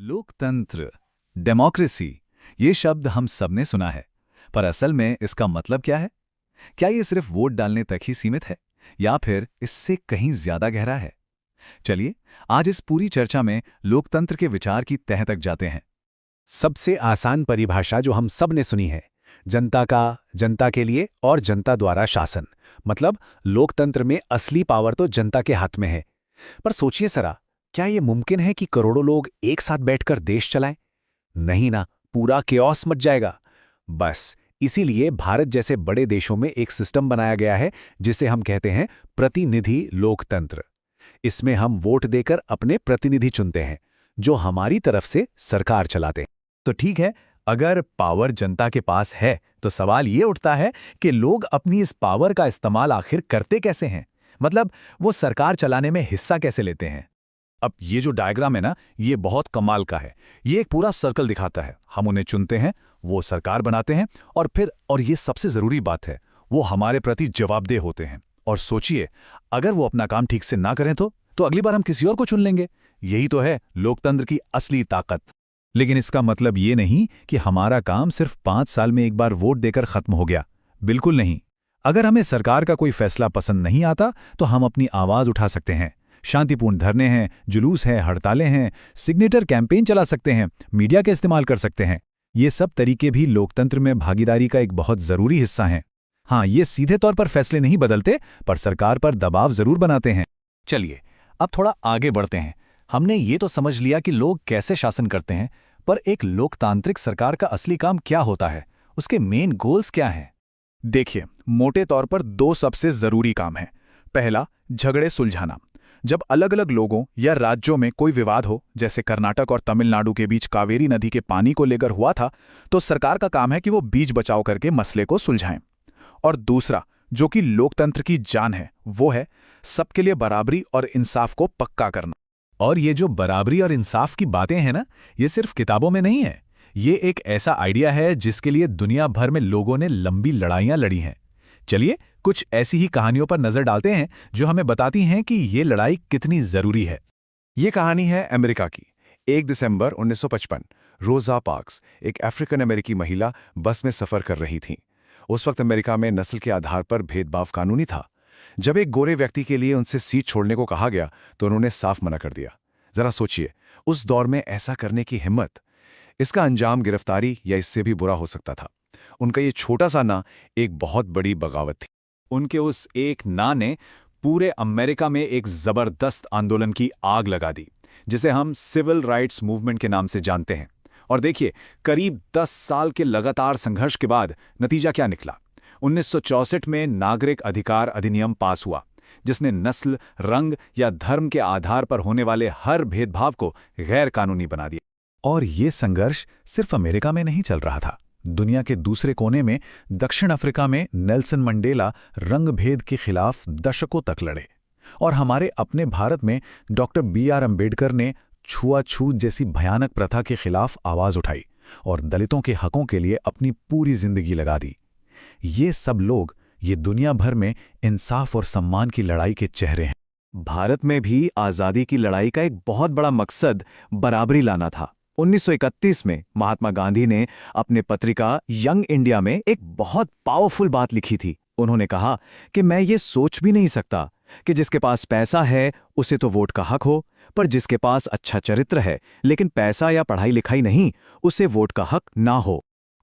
लोकतंत्र, डेमोक्रेसी, ये शब्द हम सबने सुना है, पर असल में इसका मतलब क्या है? क्या ये सिर्फ वोट डालने तक ही सीमित है या फिर इससे कहीं ज्यादा गहरा है? चलिए, आज इस पूरी चर्चा में लोकतंत्र के विचार की तह तक जाते हैं। सबसे आसान परिभाषा जो हम सब ने सुनी है, जनता का, जनता के लिए और जनता द्वारा शासन। मतलब लोकतंत्र में असली पावर तो जनता के हाथ में है। पर सोचिए सरा, क्या ये मुमकिन है कि करोड़ों लोग एक साथ बैठकर देश चलाएं? नहीं ना, पूरा केओस मच जाएगा। बस इसीलिए भारत जैसे बड़े देशों में एक सिस्टम बनाया गया है जिसे हम कहते हैं प्रतिनिधि लोकतंत्र। इसमें हम वोट देकर अपने प्रतिनिधि चुनते हैं जो हमारी तरफ से सरकार चलाते हैं। तो ठीक है, अगर पावर जनता के पास है तो सवाल ये उठता है कि लोग अपनी इस पावर का इस्तेमाल आखिर करते कैसे हैं? मतलब वो सरकार चलाने में हिस्सा कैसे लेते हैं? अब ये जो डायग्राम है ना, ये बहुत कमाल का है। ये एक पूरा सर्कल दिखाता है। हम उन्हें चुनते हैं, वो सरकार बनाते हैं और ये सबसे जरूरी बात है, वो हमारे प्रति जवाबदेह होते हैं। और सोचिए, अगर वो अपना काम ठीक से ना करें तो अगली बार हम किसी और को चुन लेंगे। यही तो है लोकतंत्र की असली ताकत। लेकिन इसका मतलब ये नहीं कि हमारा काम सिर्फ 5 साल में एक बार वोट देकर खत्म हो गया। बिल्कुल नहीं। अगर हमें सरकार का कोई फैसला पसंद नहीं आता तो हम अपनी आवाज उठा सकते हैं। शांतिपूर्ण धरने हैं, जुलूस हैं, हड़तालें हैं, सिग्नेचर कैंपेन चला सकते हैं, मीडिया का इस्तेमाल कर सकते हैं। ये सब तरीके भी लोकतंत्र में भागीदारी का एक बहुत जरूरी हिस्सा हैं। हाँ, ये सीधे तौर पर फैसले नहीं बदलते, पर सरकार पर दबाव जरूर बनाते हैं। चलिए, अब थोड़ा आगे बढ़ते हैं। हमने ये तो समझ लिया कि लोग कैसे शासन करते हैं, पर एक लोकतांत्रिक सरकार का असली काम क्या होता है? उसके मेन गोल्स क्या हैं? देखिए, मोटे तौर पर 2 सबसे जरूरी काम हैं। पहला, झगड़े सुलझाना। जब अलग अलग लोगों या राज्यों में कोई विवाद हो, जैसे कर्नाटक और तमिलनाडु के बीच कावेरी नदी के पानी को लेकर हुआ था, तो सरकार का काम है कि वो बीच बचाव करके मसले को सुलझाएं। और दूसरा, जो कि लोकतंत्र की जान है, वो है सबके लिए बराबरी और इंसाफ को पक्का करना। और ये जो बराबरी और इंसाफ की बातें हैं ना, ये सिर्फ किताबों में नहीं है। ये एक ऐसा आइडिया है जिसके लिए दुनिया भर में लोगों ने लंबी लड़ाइयां लड़ी हैं। चलिए, कुछ ऐसी ही कहानियों पर नजर डालते हैं जो हमें बताती हैं कि ये लड़ाई कितनी जरूरी है। ये कहानी है अमेरिका की। 1 दिसंबर 1955, रोजा पार्क्स, एक अफ्रीकन अमेरिकी महिला, बस में सफर कर रही थीं। उस वक्त अमेरिका में नस्ल के आधार पर भेदभाव कानूनी था। जब एक गोरे व्यक्ति के लिए उनसे सीट छोड़ने को कहा गया तो उन्होंने साफ मना कर दिया। जरा सोचिए, उस दौर में ऐसा करने की हिम्मत। इसका अंजाम गिरफ्तारी या इससे भी बुरा हो सकता था। उनका ये छोटा सा ना एक बहुत बड़ी बगावत थी। उनके उस एक ना ने पूरे अमेरिका में एक जबरदस्त आंदोलन की आग लगा दी, जिसे हम सिविल राइट्स मूवमेंट के नाम से जानते हैं। और देखिए, करीब 10 साल के लगातार संघर्ष के बाद नतीजा क्या निकला? 1964 में नागरिक अधिकार अधिनियम पास हुआ, जिसने नस्ल, रंग या धर्म के आधार पर होने वाले हर भेदभाव को गैर कानूनी बना दिया। और ये संघर्ष सिर्फ अमेरिका में नहीं चल रहा था। दुनिया के दूसरे कोने में, दक्षिण अफ्रीका में, नेल्सन मंडेला रंग भेद के खिलाफ दशकों तक लड़े। और हमारे अपने भारत में डॉक्टर B.R. अम्बेडकर ने छुआछूत जैसी भयानक प्रथा के खिलाफ आवाज उठाई और दलितों के हकों के लिए अपनी पूरी जिंदगी लगा दी। ये सब लोग, ये दुनिया भर में इंसाफ और सम्मान की लड़ाई के चेहरे हैं। भारत में भी आज़ादी की लड़ाई का एक बहुत बड़ा मकसद बराबरी लाना था। 1931 में महात्मा गांधी ने अपने पत्रिका यंग इंडिया में एक बहुत पावरफुल बात लिखी थी। उन्होंने कहा कि मैं ये सोच भी नहीं सकता कि जिसके पास पैसा है उसे तो वोट का हक हो, पर जिसके पास अच्छा चरित्र है लेकिन पैसा या पढ़ाई लिखाई नहीं, उसे वोट का हक ना हो।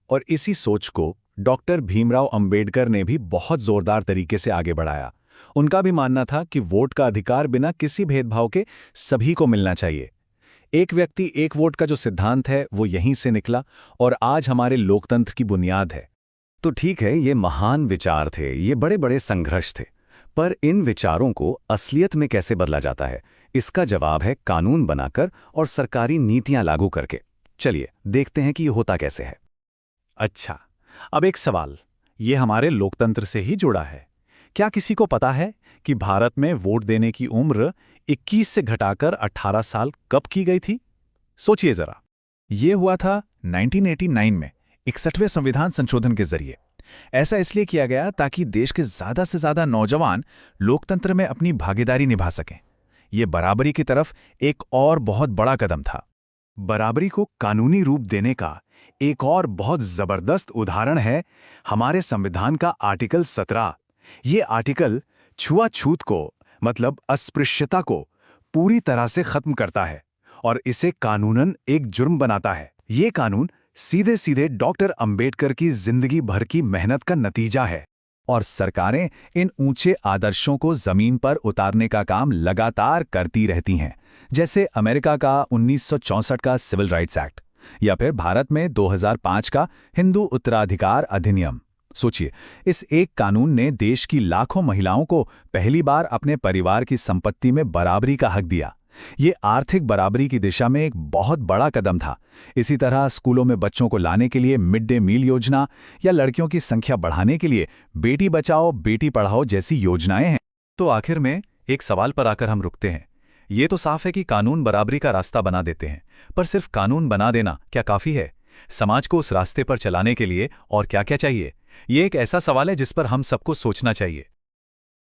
और इसी सोच को डॉक्टर भीमराव अंबेडकर ने भी बहुत जोरदार तरीके से आगे बढ़ाया। उनका भी मानना था कि वोट का अधिकार बिना किसी भेदभाव के सभी को मिलना चाहिए। एक व्यक्ति एक वोट का जो सिद्धांत है, वो यहीं से निकला और आज हमारे लोकतंत्र की बुनियाद है। तो ठीक है, ये महान विचार थे, ये बड़े बड़े संघर्ष थे, पर इन विचारों को असलियत में कैसे बदला जाता है? इसका जवाब है कानून बनाकर और सरकारी नीतियां लागू करके। चलिए देखते हैं कि ये होता कैसे है। अच्छा, अब एक सवाल, ये हमारे लोकतंत्र से ही जुड़ा है। क्या किसी को पता है कि भारत में वोट देने की उम्र 21 से घटाकर 18 साल कब की गई थी? सोचिए जरा। ये हुआ था 1989 में 61वें संविधान संशोधन के जरिए। ऐसा इसलिए किया गया ताकि देश के ज्यादा से ज्यादा नौजवान लोकतंत्र में अपनी भागीदारी निभा सकें। ये बराबरी की तरफ एक और बहुत बड़ा कदम था। बराबरी को कानूनी रूप देने का एक और बहुत जबरदस्त उदाहरण है हमारे संविधान का आर्टिकल 17। ये आर्टिकल छुआछूत को मतलब अस्पृश्यता को पूरी तरह से खत्म करता है और इसे कानूनन एक जुर्म बनाता है। ये कानून सीधे सीधे डॉक्टर अंबेडकर की जिंदगी भर की मेहनत का नतीजा है और सरकारें इन ऊंचे आदर्शों को जमीन पर उतारने का काम लगातार करती रहती हैं, जैसे अमेरिका का 1964 का सिविल राइट्स एक्ट या फिर भारत में 2005 का हिंदू उत्तराधिकार अधिनियम। सोचिए, इस एक कानून ने देश की लाखों महिलाओं को पहली बार अपने परिवार की संपत्ति में बराबरी का हक दिया। ये आर्थिक बराबरी की दिशा में एक बहुत बड़ा कदम था। इसी तरह स्कूलों में बच्चों को लाने के लिए मिड डे मील योजना या लड़कियों की संख्या बढ़ाने के लिए बेटी बचाओ बेटी पढ़ाओ जैसी योजनाएं हैं। तो आखिर में एक सवाल पर आकर हम रुकते हैं। ये तो साफ है कि कानून बराबरी का रास्ता बना देते हैं, पर सिर्फ कानून बना देना क्या काफी है? समाज को उस रास्ते पर चलाने के लिए और क्या क्या चाहिए? ये एक ऐसा सवाल है जिस पर हम सबको सोचना चाहिए।